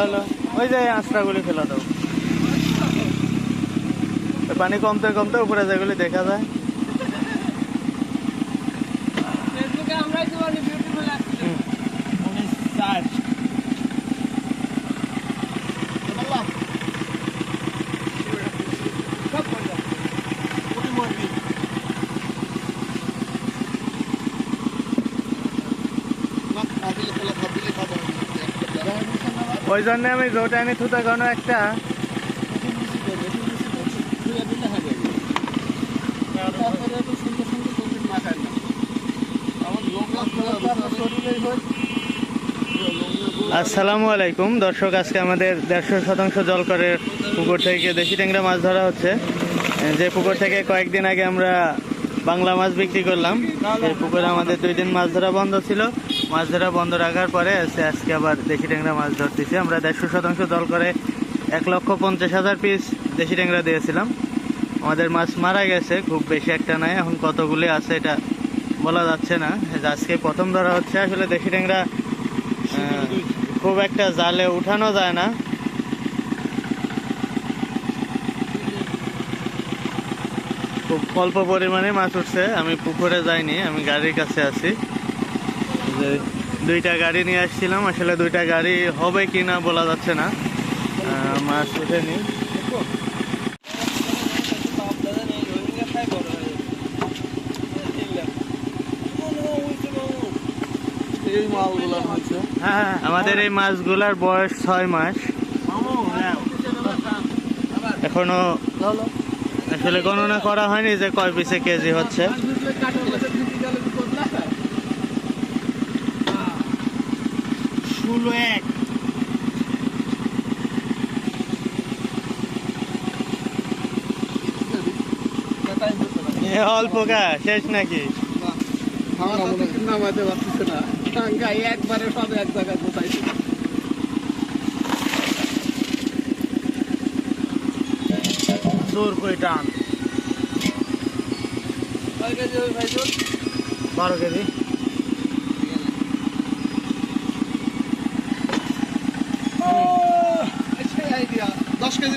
চলো ওই যে আঁচড়াগুলি ফেলা দাও। পানি কমতে কমতে উপরে যেগুলি দেখা যায়। ওই জন্য আমি রোড আনি থুতা কোনো একটা আসসালামু আলাইকুম দর্শক, আজকে আমাদের 150% জলকরের পুকুর থেকে দেশি ট্যাংরা মাছ ধরা হচ্ছে। যে পুকুর থেকে কয়েকদিন আগে আমরা বাংলা মাছ বিক্রি করলাম, এই পুকুরে আমাদের 2 দিন মাছ ধরা বন্ধ ছিল। মাছ ধরা বন্ধ রাখার পরে আজকে আবার দেশি ট্যাংরা মাছ ধরতেছি। আমরা 150% জল করে 1,50,000 পিস দেশি ট্যাংরা দিয়েছিলাম। আমাদের মাছ মারা গেছে, খুব বেশি একটা নাই, এখন কতগুলি আছে এটা বলা যাচ্ছে না। আজকে প্রথম ধরা হচ্ছে। আসলে দেশি ট্যাংরা খুব একটা জালে উঠানো যায় না, খুব অল্প পরিমাণে মাছ উঠছে। আমি পুকুরে যাইনি, আমি গাড়ির কাছে আছি। যে 2টা গাড়ি নিয়ে আসছিলাম, আসলে 2টা গাড়ি হবে কি না বলা যাচ্ছে না, মাছ উঠেনি। হ্যাঁ, আমাদের এই মাছগুলার বয়স 6 মাস। এখনো আসলে গণনা করা হয়নি যে কয় পিসে কেজি হচ্ছে। অল্প গা শেষ নাকি? নামাতে পারতেছে না, একবারে সব এক জায়গায় কোথায়। জোর করে টান। 12 কেজি। 10 কেজি।